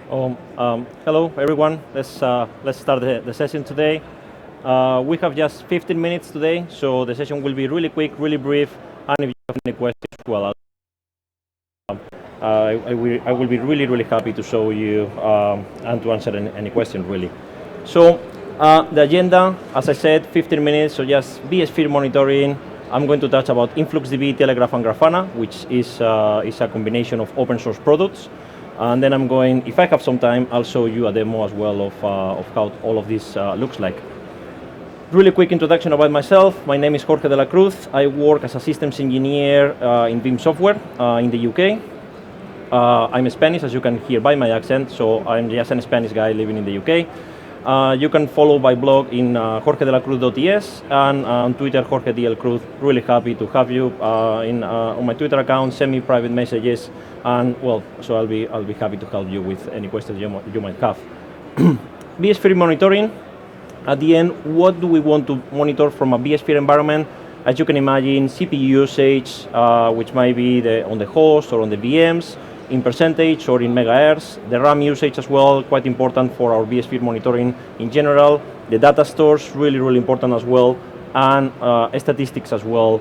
Hello everyone. Let's start the session today. We have just 15 minutes today, so the session will be really quick, really brief. And if you have any questions, well, I will be really happy to show you and to answer any question really. So the agenda, as I said, 15 minutes. So just vSphere monitoring. I'm going to touch about InfluxDB, Telegraf, and Grafana, which is a combination of open source products. And then I'm going, if I have some time, I'll show you a demo as well of how all of this looks like. Really quick introduction about myself. My name is Jorge de la Cruz. I work as a systems engineer in Vim Software in the UK. I'm Spanish, as you can hear by my accent, so I'm just a Spanish guy living in the UK. You can follow my blog in jorgedelacruz.es and on Twitter, Jorge DL Cruz. Really happy to have you on my Twitter account. Send me private messages, and well, so I'll be happy to help you with any questions you might have. vSphere monitoring. At the end, what do we want to monitor from a vSphere environment? As you can imagine, CPU usage, which might be on the host or on the VMs, in percentage or in megahertz, the RAM usage as well, quite important for our vSphere monitoring in general, the data stores, really important as well, and statistics as well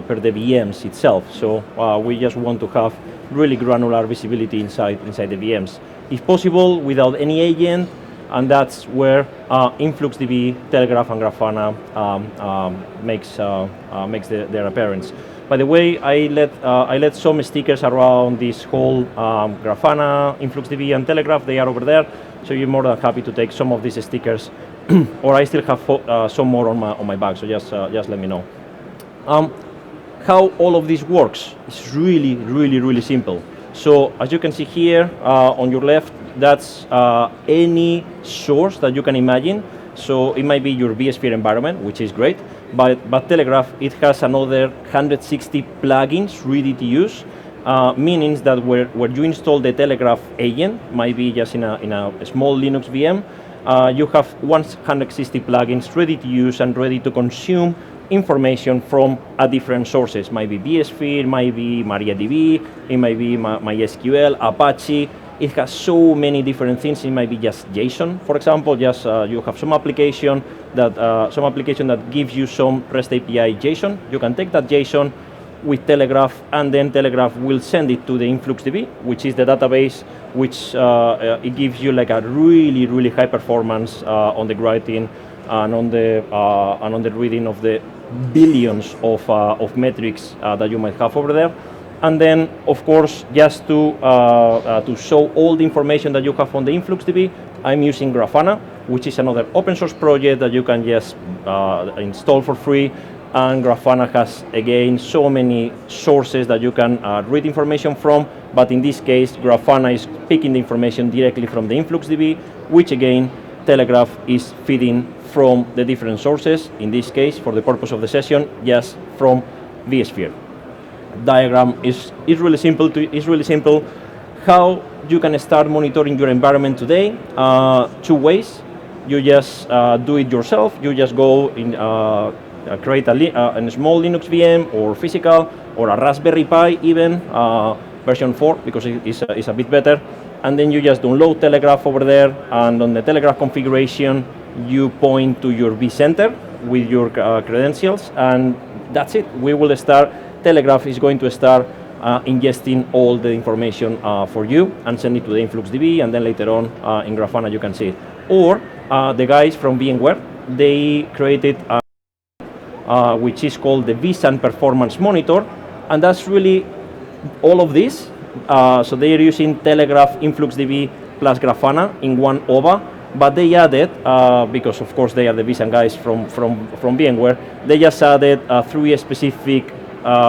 per the VMs itself. So we just want to have really granular visibility inside the VMs. If possible, without any agent, and that's where InfluxDB, Telegraf, and Grafana makes their appearance. By the way, I let some stickers around this whole Grafana, InfluxDB, and Telegraf. They are over there, so you're more than happy to take some of these stickers, or I still have some more on my bag. So just let me know. How all of this works is really simple. So as you can see here on your left, that's any source that you can imagine. So it might be your vSphere environment, which is great, but Telegraf, it has another 160 plugins ready to use, meaning that where you install the Telegraf agent, might be just in a small Linux VM, you have 160 plugins ready to use and ready to consume information from different sources. Might be vSphere, might be MariaDB, it might be MySQL, Apache. It has so many different things. It might be just JSON, for example. Just you have some application that gives you some REST API JSON. You can take that JSON with Telegraf, and then Telegraf will send it to the InfluxDB, which is the database, which it gives you like a really high performance on the writing and on the reading of the billions of metrics that you might have over there. And then, of course, just to show all the information that you have on the InfluxDB, I'm using Grafana, which is another open source project that you can just install for free. And Grafana has, again, so many sources that you can read information from. But in this case, Grafana is picking the information directly from the InfluxDB, which again, Telegraf is feeding from the different sources. In this case, for the purpose of the session, just from vSphere. Diagram is really simple. How you can start monitoring your environment today? Two ways. You just do it yourself. You just go in create a small Linux VM or physical or a Raspberry Pi even version 4 because it's a bit better. And then you just download Telegraf over there, and on the Telegraf configuration you point to your vCenter with your credentials, and that's it. We will start. Telegraf is going to start ingesting all the information for you and send it to the InfluxDB, and then later on in Grafana you can see it. Or the guys from VMware, they created which is called the vSAN Performance Monitor, and that's really all of this. So they are using Telegraf, InfluxDB plus Grafana in one OVA, but they added, because of course they are the vSAN guys from VMware, they just added 3 specific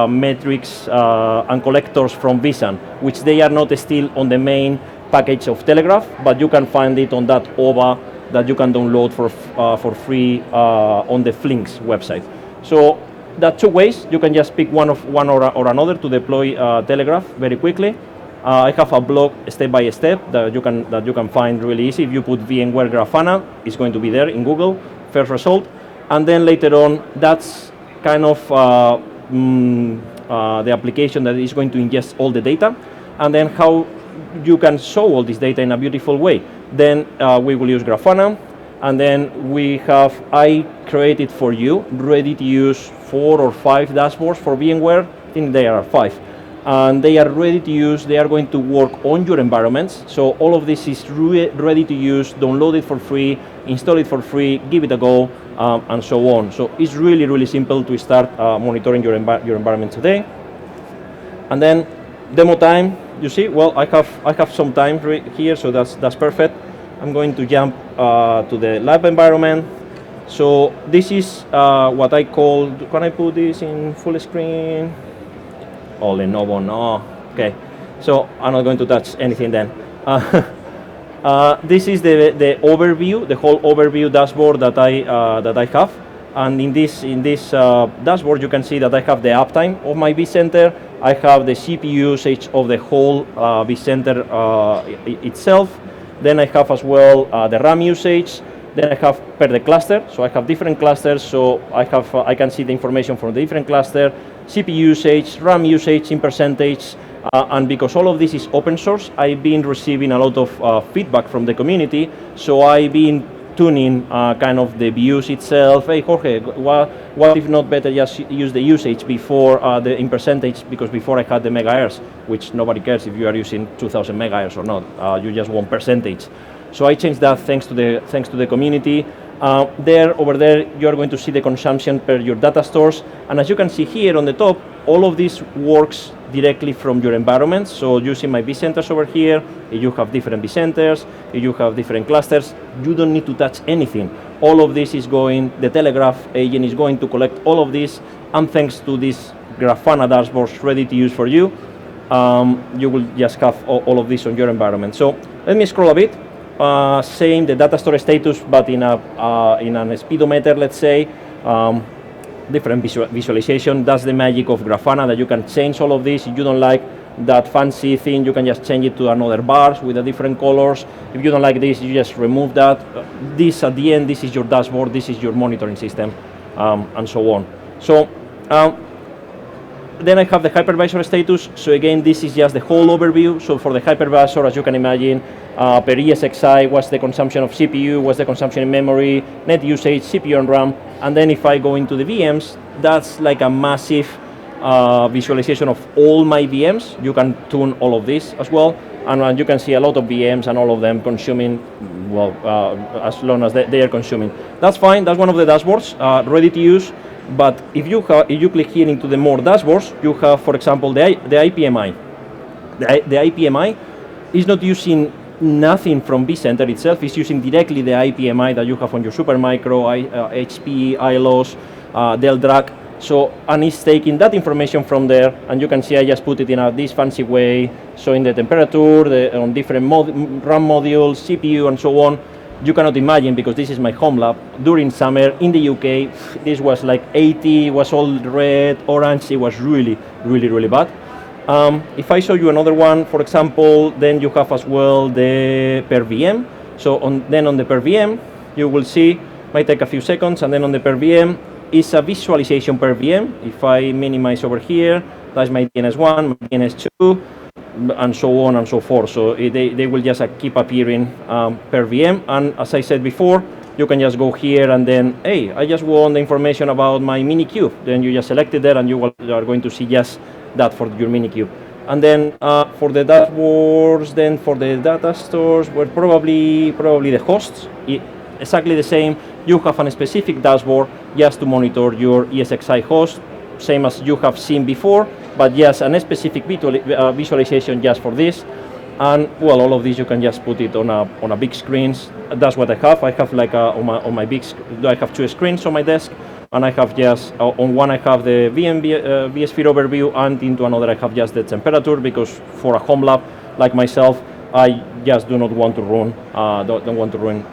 metrics and collectors from vSAN, which they are not still on the main package of Telegraf, but you can find it on that OVA that you can download for free on the Flinks website. So there are 2 ways. You can just pick one or another to deploy Telegraf very quickly. I have a blog step by step that you can find really easy. If you put VMware Grafana, it's going to be there in Google, first result, and then later on, that's kind of the application that is going to ingest all the data, and then how you can show all this data in a beautiful way. Then we will use Grafana, and then I created for you, ready to use 4 or 5 dashboards for VMware. I think there are 5. And they are ready to use, they are going to work on your environments. So all of this is ready to use, download it for free, install it for free, give it a go, and so on. So it's really, really simple to start monitoring your environment today. And then demo time, you see, well, I have some time here, so that's perfect. I'm going to jump to the lab environment. So this is what I call, can I put this in full screen? Oh, Lenovo, no. Okay, so I'm not going to touch anything then. This is the overview, the whole overview dashboard that I have. And in this dashboard, you can see that I have the uptime of my vCenter. I have the CPU usage of the whole vCenter itself. Then I have as well the RAM usage. Then I have per the cluster, so I have different clusters, so I can see the information from the different cluster, CPU usage, RAM usage in percentage, and because all of this is open source, I've been receiving a lot of feedback from the community, so I've been tuning kind of the views itself. Hey Jorge, what if not better just use the usage before the in percentage, because before I had the megahertz, which nobody cares if you are using 2000 megahertz or not, you just want percentage. So I changed that thanks to the community. Over there, you are going to see the consumption per your data stores. And as you can see here on the top, all of this works directly from your environment. So using my vCenters over here, if you have different vCenters, if you have different clusters, you don't need to touch anything. All of this is going, the Telegraf agent is going to collect all of this, and thanks to this Grafana dashboards ready to use for you, you will just have all of this on your environment. So let me scroll a bit. Same, the data store status, but in an speedometer, let's say, different visualization. That's the magic of Grafana, that you can change all of this. If you don't like that fancy thing, you can just change it to another bars with the different colors. If you don't like this, you just remove that. This at the end, this is your dashboard, this is your monitoring system, and so on. So then I have the hypervisor status. So again, this is just the whole overview. So for the hypervisor, as you can imagine, per ESXi, what's the consumption of CPU, what's the consumption in memory, net usage, CPU and RAM. And then if I go into the VMs, that's like a massive visualization of all my VMs. You can tune all of this as well. And you can see a lot of VMs and all of them consuming, well, as long as they are consuming. That's fine, that's one of the dashboards, ready to use. But if you click here into the more dashboards, you have, for example, the IPMI. The IPMI is not using nothing from vCenter itself. It's using directly the IPMI that you have on your Supermicro, HP, ILOS, Dell DRAC. So, and it's taking that information from there, and you can see I just put it in this fancy way, showing the temperature, on different RAM modules, CPU, and so on. You cannot imagine, because this is my home lab, during summer in the UK, this was like 80, was all red, orange, it was really, really, really bad. If I show you another one, for example, then you have as well the per VM. So then on the per VM, you will see, might take a few seconds, and then on the per VM, is a visualization per VM. If I minimize over here, that's my DNS1, my DNS2, and so on and so forth. So they will just keep appearing per VM. And as I said before, you can just go here and then, hey, I just want the information about my Minikube. Then you just select it there, and you are going to see just that for your Minikube. And then for the dashboards, then for the data stores, well, probably the hosts, exactly the same. You have a specific dashboard just to monitor your ESXi host, same as you have seen before, but just a specific visualization just for this. And well, all of this you can just put it on a big screens. That's what I have. I have like on my big, I have 2 screens on my desk, and I have just on one I have the vSphere overview, and into another I have just the temperature, because for a home lab like myself, I just do not want to ruin don't want to ruin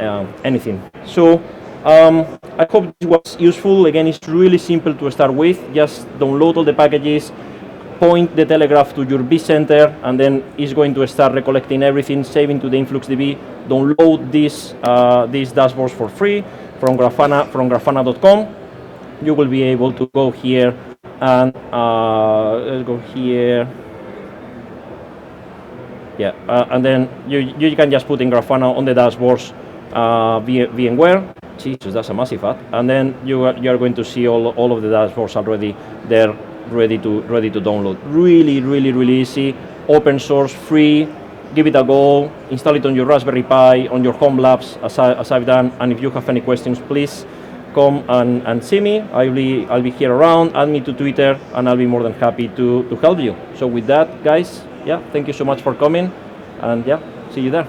anything. So I hope this was useful. Again, it's really simple to start with. Just download all the packages, point the Telegraf to your vCenter, and then it's going to start recollecting everything, saving to the InfluxDB. Download these dashboards for free from Grafana.com. You will be able to go here and let's go here. Yeah, and then you can just put in Grafana on the dashboards VMware. Jesus, that's a massive app. And then you are going to see all of the dashboards already there, ready to download. Really, really, really easy. Open source, free. Give it a go. Install it on your Raspberry Pi, on your home labs, as I've done. And if you have any questions, please come and see me. I'll be here around. Add me to Twitter, and I'll be more than happy to help you. So with that, guys, yeah, thank you so much for coming, and yeah, see you there.